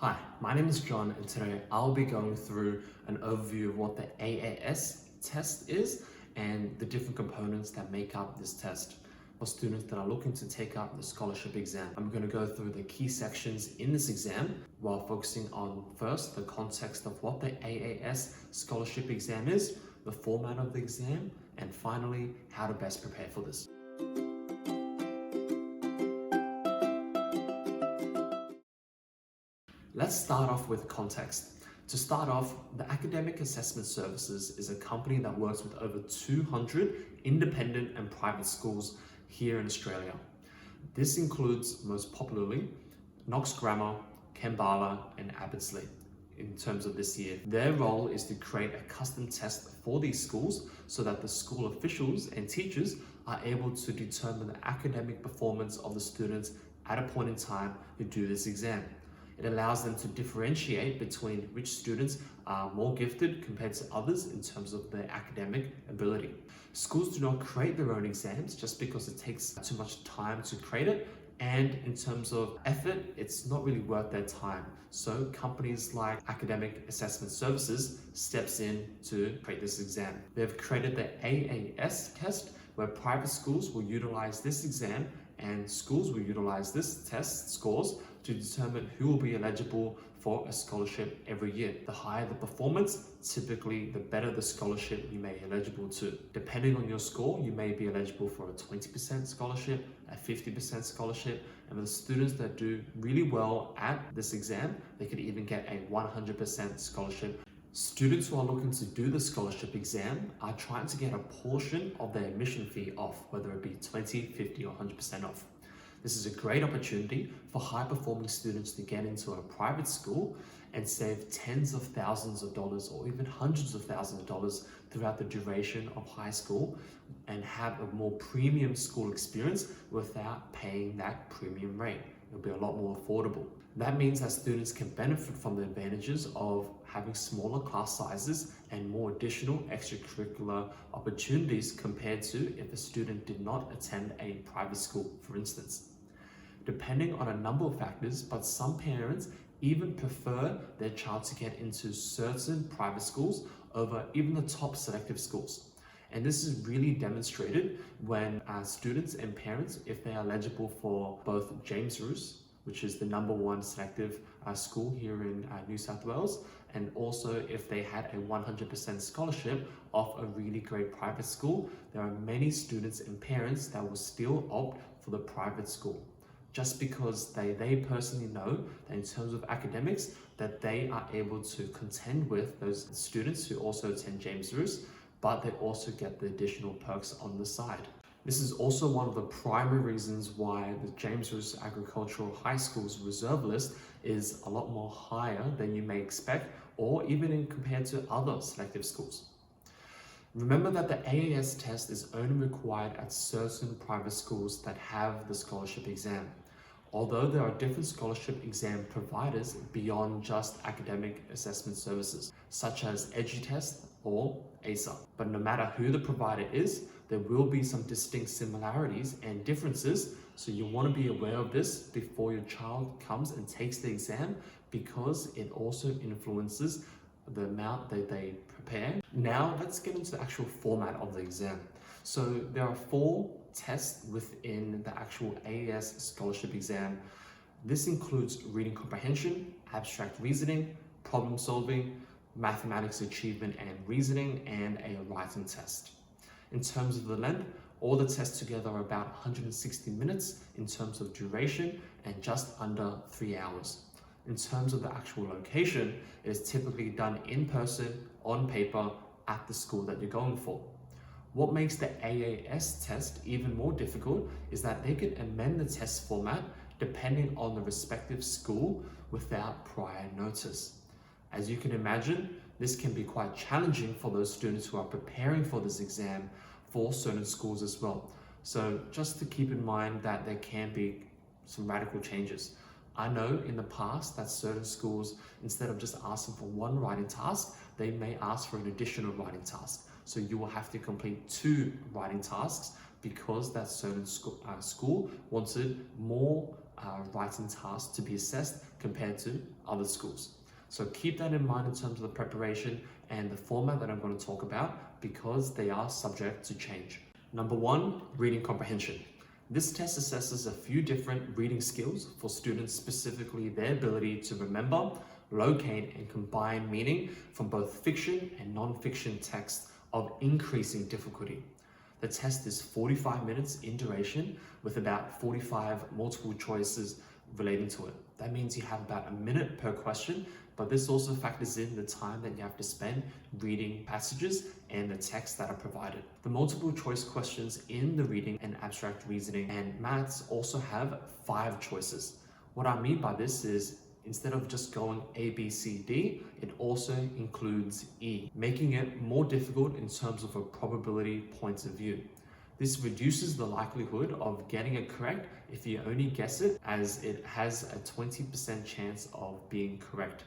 Hi, my name is John, and today I'll be going through an overview of what the AAS test is and the different components that make up this test. For students that are looking to take up the scholarship exam, I'm going to go through the key sections in this exam while focusing on first the context of what the AAS scholarship exam is, the format of the exam, and finally how to best prepare for this. Let's start off with context. To start off, the Academic Assessment Services is a company that works with over 200 independent and private schools here in Australia. This includes, most popularly, Knox Grammar, Kambala, and Abbotsleigh in terms of this year. Their role is to create a custom test for these schools so that the school officials and teachers are able to determine the academic performance of the students at a point in time who do this exam. It allows them to differentiate between which students are more gifted compared to others in terms of their academic ability. Schools do not create their own exams just because it takes too much time to create it, and in terms of effort, it's not really worth their time. So companies like Academic Assessment Services steps in to create this exam. They've created the AAS test, where private schools will utilize this exam and schools will utilize this test scores to determine who will be eligible for a scholarship every year. The higher the performance, typically the better the scholarship you may be eligible to. Depending on your score, you may be eligible for a 20% scholarship, a 50% scholarship, and for the students that do really well at this exam, they could even get a 100% scholarship. Students who are looking to do the scholarship exam are trying to get a portion of their admission fee off, whether it be 20, 50, or 100% off. This is a great opportunity for high-performing students to get into a private school and save tens of thousands of dollars or even hundreds of thousands of dollars throughout the duration of high school and have a more premium school experience without paying that premium rate. It'll be a lot more affordable. That means that students can benefit from the advantages of having smaller class sizes and more additional extracurricular opportunities compared to if a student did not attend a private school, for instance. Depending on a number of factors, but some parents even prefer their child to get into certain private schools over even the top selective schools. And this is really demonstrated when students and parents, if they are eligible for both James Roos, which is the #1 selective school here in New South Wales, and also if they had a 100% scholarship of a really great private school, there are many students and parents that will still opt for the private school, just because they personally know that in terms of academics, that they are able to contend with those students who also attend James Roos, but they also get the additional perks on the side. This is also one of the primary reasons why the James Roos Agricultural High School's reserve list is a lot more higher than you may expect, or even compared to other selective schools. Remember that the AAS test is only required at certain private schools that have the scholarship exam, although there are different scholarship exam providers beyond just Academic Assessment Services, such as EduTest or ASA. But no matter who the provider is, there will be some distinct similarities and differences, so you want to be aware of this before your child comes and takes the exam, because it also influences the amount that they prepare. Now let's get into the actual format of the exam. So there are 4 tests within the actual AAS scholarship exam. This includes reading comprehension, abstract reasoning, problem solving, mathematics achievement and reasoning, and a writing test. In terms of the length, all the tests together are about 160 minutes in terms of duration and just under 3 hours. In terms of the actual location, it is typically done in person, on paper, at the school that you're going for. What makes the AAS test even more difficult is that they can amend the test format depending on the respective school without prior notice. As you can imagine, this can be quite challenging for those students who are preparing for this exam for certain schools as well. So just to keep in mind that there can be some radical changes. I know in the past that certain schools, instead of just asking for 1 writing task, they may ask for an additional writing task. So you will have to complete 2 writing tasks because that certain school wanted more writing tasks to be assessed compared to other schools. So keep that in mind in terms of the preparation and the format that I'm going to talk about, because they are subject to change. Number 1, reading comprehension. This test assesses a few different reading skills for students, specifically their ability to remember, locate, and combine meaning from both fiction and non-fiction texts of increasing difficulty. The test is 45 minutes in duration with about 45 multiple choices relating to it. That means you have about a minute per question, but this also factors in the time that you have to spend reading passages and the text that are provided. The multiple choice questions in the reading and abstract reasoning and maths also have 5 choices. What I mean by this is, instead of just going A, B, C, D, it also includes E, making it more difficult in terms of a probability point of view. This reduces the likelihood of getting it correct if you only guess it, as it has a 20% chance of being correct,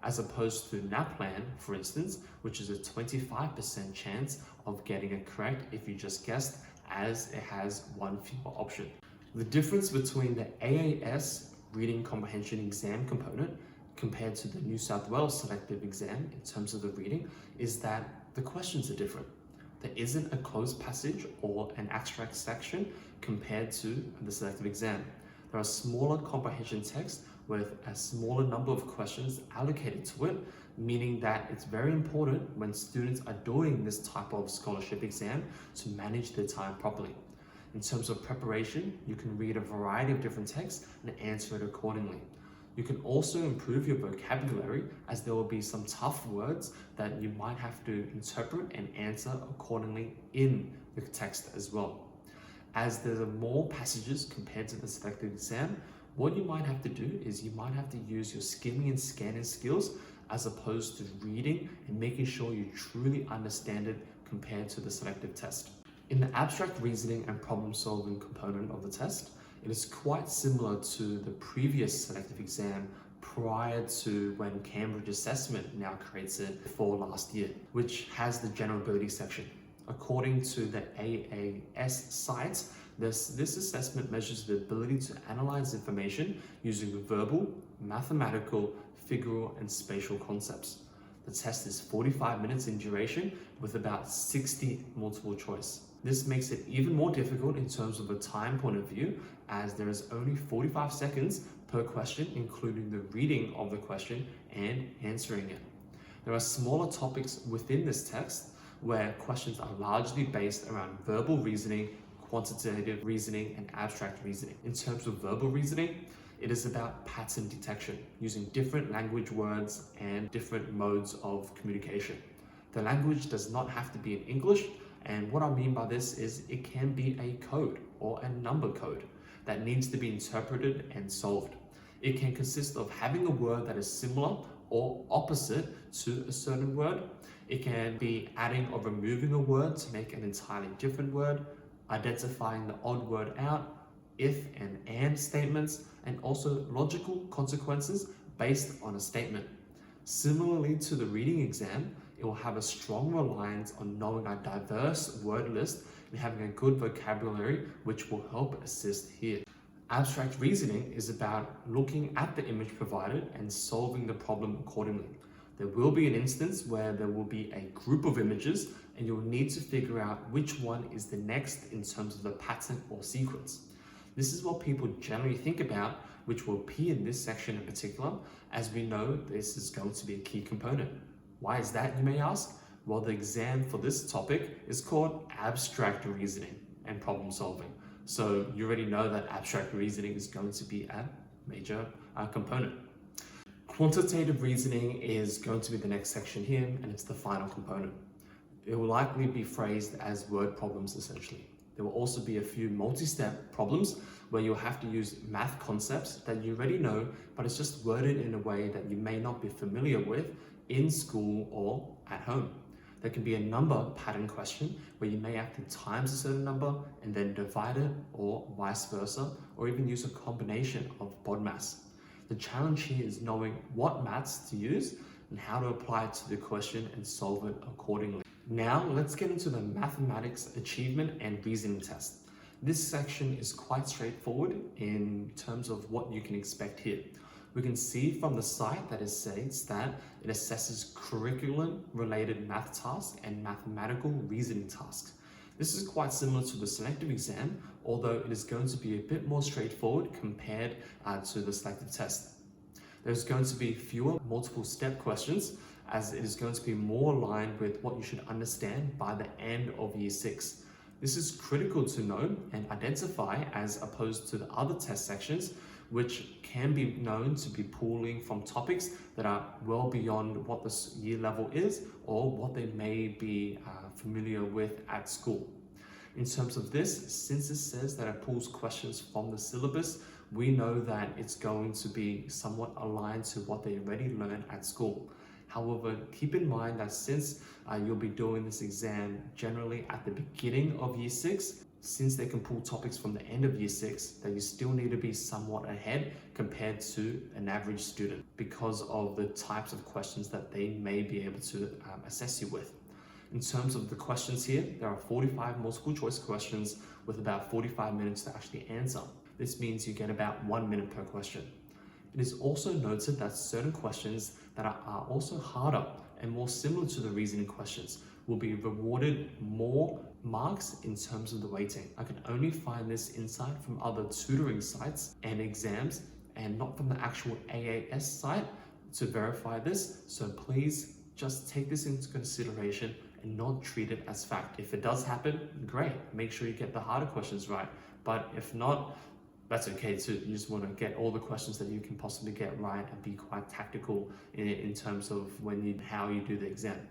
as opposed to NAPLAN, for instance, which is a 25% chance of getting it correct if you just guessed, as it has one fewer option. The difference between the AAS reading comprehension exam component compared to the New South Wales selective exam in terms of the reading is that the questions are different. There isn't a closed passage or an abstract section compared to the selective exam. There are smaller comprehension texts with a smaller number of questions allocated to it, meaning that it's very important when students are doing this type of scholarship exam to manage their time properly. In terms of preparation, you can read a variety of different texts and answer it accordingly. You can also improve your vocabulary, as there will be some tough words that you might have to interpret and answer accordingly in the text as well. As there are more passages compared to the selective exam, what you might have to do is you might have to use your skimming and scanning skills as opposed to reading and making sure you truly understand it compared to the selective test. In the abstract reasoning and problem solving component of the test, it is quite similar to the previous selective exam prior to when Cambridge Assessment now creates it for last year, which has the general ability section. According to the AAS site, this assessment measures the ability to analyze information using verbal, mathematical, figural, and spatial concepts. The test is 45 minutes in duration with about 60 multiple choice. This makes it even more difficult in terms of a time point of view, as there is only 45 seconds per question, including the reading of the question and answering it. There are smaller topics within this text where questions are largely based around verbal reasoning, quantitative reasoning, and abstract reasoning. In terms of verbal reasoning, it is about pattern detection, using different language words and different modes of communication. The language does not have to be in English, and what I mean by this is it can be a code or a number code that needs to be interpreted and solved. It can consist of having a word that is similar or opposite to a certain word. It can be adding or removing a word to make an entirely different word, identifying the odd word out, if and statements, and also logical consequences based on a statement. Similarly to the reading exam, it will have a strong reliance on knowing a diverse word list and having a good vocabulary, which will help assist here. Abstract reasoning is about looking at the image provided and solving the problem accordingly. There will be an instance where there will be a group of images and you'll need to figure out which one is the next in terms of the pattern or sequence. This is what people generally think about, which will appear in this section in particular, as we know this is going to be a key component. Why is that, you may ask? Well, the exam for this topic is called abstract reasoning and problem solving. So you already know that abstract reasoning is going to be a major component. Quantitative reasoning is going to be the next section here, and it's the final component. It will likely be phrased as word problems essentially. There will also be a few multi-step problems where you'll have to use math concepts that you already know, but it's just worded in a way that you may not be familiar with in school or at home. There can be a number pattern question where you may have to times a certain number and then divide it, or vice versa, or even use a combination of BODMAS. The challenge here is knowing what maths to use and how to apply it to the question and solve it accordingly. Now let's get into the mathematics achievement and reasoning test. This section is quite straightforward in terms of what you can expect here. We can see from the site that it states that it assesses curriculum-related math tasks and mathematical reasoning tasks. This is quite similar to the selective exam, although it is going to be a bit more straightforward compared to the selective test. There's going to be fewer multiple step questions, as it is going to be more aligned with what you should understand by the end of year 6. This is critical to know and identify, as opposed to the other test sections, which can be known to be pulling from topics that are well beyond what this year level is or what they may be familiar with at school. In terms of this, since it says that it pulls questions from the syllabus, we know that it's going to be somewhat aligned to what they already learned at school. However, keep in mind that since you'll be doing this exam generally at the beginning of year 6, since they can pull topics from the end of year 6, that you still need to be somewhat ahead compared to an average student because of the types of questions that they may be able to assess you with. In terms of the questions here, there are 45 multiple choice questions with about 45 minutes to actually answer. This means you get about 1 minute per question. It is also noted that certain questions that are also harder and more similar to the reasoning questions will be rewarded more marks in terms of the weighting. I can only find this insight from other tutoring sites and exams and not from the actual AAS site to verify this. So please just take this into consideration and not treat it as fact. If it does happen, great. Make sure you get the harder questions right. But if not, that's okay too. You just want to get all the questions that you can possibly get right and be quite tactical in terms of how you do the exam.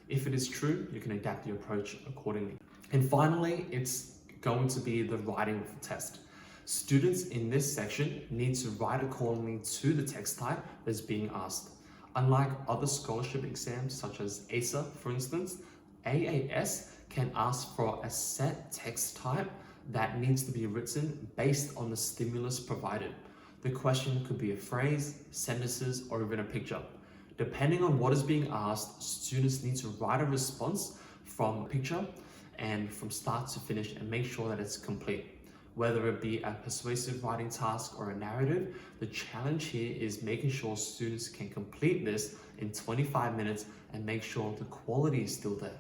If it is true, you can adapt your approach accordingly. And finally, it's going to be the writing of the test. Students in this section need to write accordingly to the text type that's being asked. Unlike other scholarship exams such as ASA, for instance, AAS can ask for a set text type that needs to be written based on the stimulus provided. The question could be a phrase, sentences, or even a picture. Depending on what is being asked, students need to write a response from a picture and from start to finish and make sure that it's complete. Whether it be a persuasive writing task or a narrative, the challenge here is making sure students can complete this in 25 minutes and make sure the quality is still there.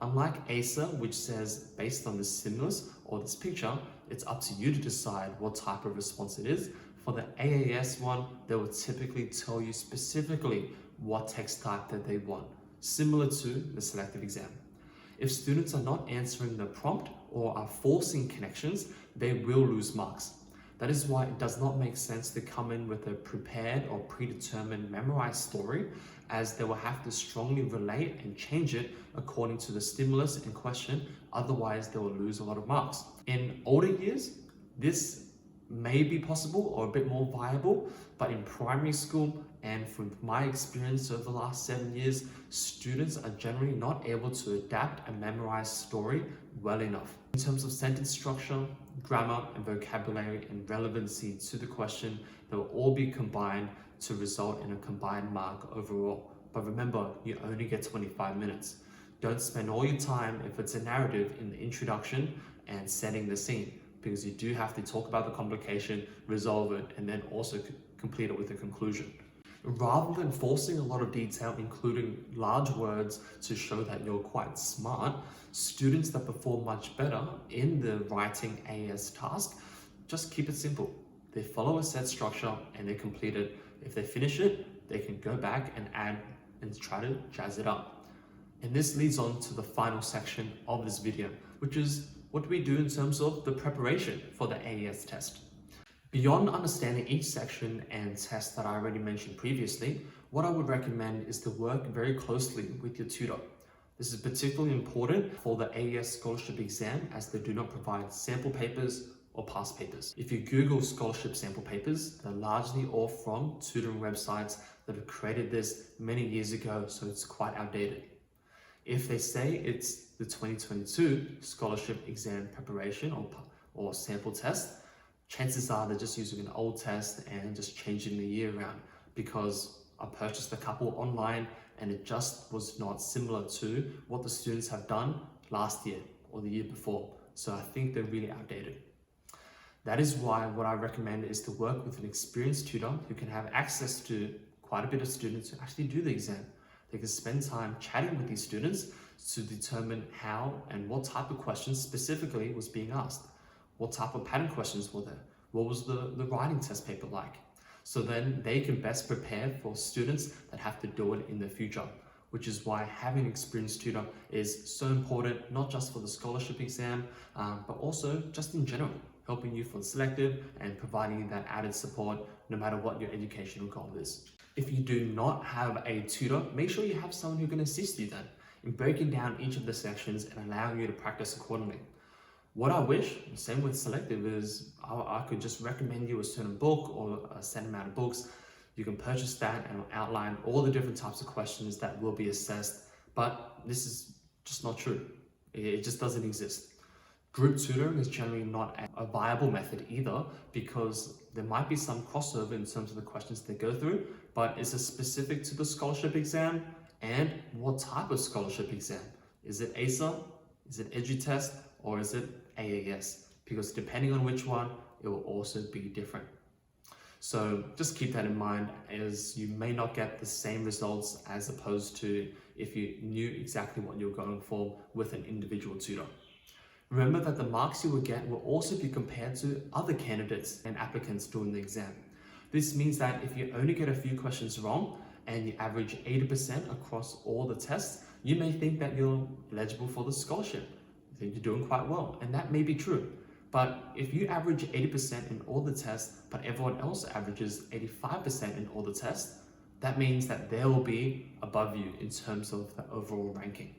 Unlike ASA, which says based on the stimulus or this picture, it's up to you to decide what type of response it is. For the AAS one, they will typically tell you specifically what text type that they want, similar to the selective exam. If students are not answering the prompt or are forcing connections, they will lose marks. That is why it does not make sense to come in with a prepared or predetermined memorized story, as they will have to strongly relate and change it according to the stimulus in question, otherwise they will lose a lot of marks. In older years, this may be possible or a bit more viable, but in primary school and from my experience over the last 7 years, students are generally not able to adapt a memorized story well enough. In terms of sentence structure, grammar and vocabulary and relevancy to the question, they will all be combined to result in a combined mark overall. But remember, you only get 25 minutes. Don't spend all your time, if it's a narrative, in the introduction and setting the scene, because you do have to talk about the complication, resolve it, and then also complete it with a conclusion. Rather than forcing a lot of detail, including large words to show that you're quite smart, students that perform much better in the writing AAS task just keep it simple. They follow a set structure and they complete it. If they finish it, they can go back and add and try to jazz it up. And this leads on to the final section of this video, which is what do we do in terms of the preparation for the AAS test. Beyond understanding each section and test that I already mentioned previously, what I would recommend is to work very closely with your tutor. This is particularly important for the AAS scholarship exam, as they do not provide sample papers or past papers. If you Google scholarship sample papers, they're largely all from tutoring websites that have created this many years ago, so it's quite outdated. If they say it's the 2022 scholarship exam preparation or sample test, chances are they're just using an old test and just changing the year around, because I purchased a couple online and it just was not similar to what the students have done last year or the year before. So I think they're really outdated. That is why what I recommend is to work with an experienced tutor who can have access to quite a bit of students who actually do the exam. They can spend time chatting with these students to determine how and what type of questions specifically was being asked. What type of pattern questions were there? What was the writing test paper like? So then they can best prepare for students that have to do it in the future, which is why having an experienced tutor is so important, not just for the scholarship exam, but also just in general, helping you for the selective and providing you that added support no matter what your educational goal is. If you do not have a tutor, make sure you have someone who can assist you then in breaking down each of the sections and allowing you to practice accordingly. What I wish, same with selective, is I could just recommend you a certain book or a set amount of books. You can purchase that and outline all the different types of questions that will be assessed, but this is just not true. It just doesn't exist. Group tutoring is generally not a viable method either, because there might be some crossover in terms of the questions they go through, but is it specific to the scholarship exam and what type of scholarship exam? Is it ASA? Is it EduTest? Or is it AAS? Because depending on which one, it will also be different. So just keep that in mind, as you may not get the same results as opposed to if you knew exactly what you're going for with an individual tutor. Remember that the marks you will get will also be compared to other candidates and applicants during the exam. This means that if you only get a few questions wrong and you average 80% across all the tests, you may think that you're eligible for the scholarship. You think you're doing quite well, and that may be true. But if you average 80% in all the tests, but everyone else averages 85% in all the tests, that means that they will be above you in terms of the overall ranking.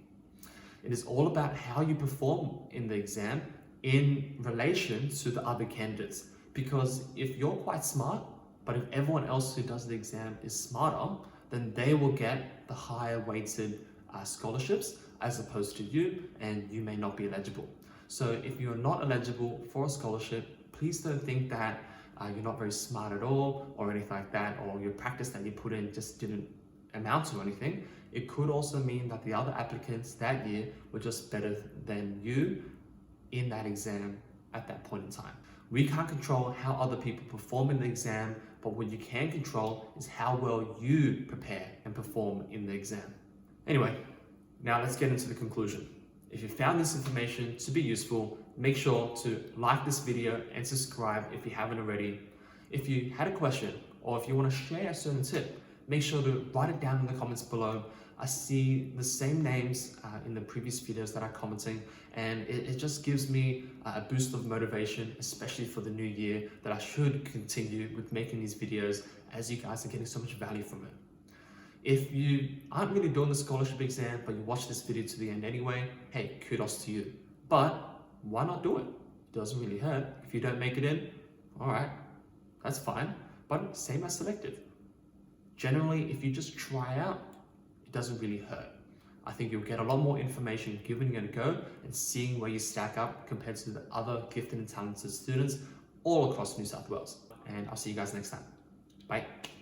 It is all about how you perform in the exam in relation to the other candidates. Because if you're quite smart, but if everyone else who does the exam is smarter, then they will get the higher weighted scholarships as opposed to you, and you may not be eligible. So if you're not eligible for a scholarship, please don't think that you're not very smart at all or anything like that, or your practice that you put in just didn't amount to anything. It could also mean that the other applicants that year were just better than you in that exam at that point in time. We can't control how other people perform in the exam, but what you can control is how well you prepare and perform in the exam. Anyway, now let's get into the conclusion. If you found this information to be useful, make sure to like this video and subscribe if you haven't already. If you had a question or if you want to share a certain tip, make sure to write it down in the comments below. I see the same names in the previous videos that I'm commenting, and it just gives me a boost of motivation, especially for the new year, that I should continue with making these videos as you guys are getting so much value from it. If you aren't really doing the scholarship exam, but you watch this video to the end anyway, hey, kudos to you. But why not do it? It doesn't really hurt. If you don't make it in, all right, that's fine. But same as selective. Generally, if you just try out, it doesn't really hurt. I think you'll get a lot more information giving it a go and seeing where you stack up compared to the other gifted and talented students all across New South Wales. And I'll see you guys next time. Bye.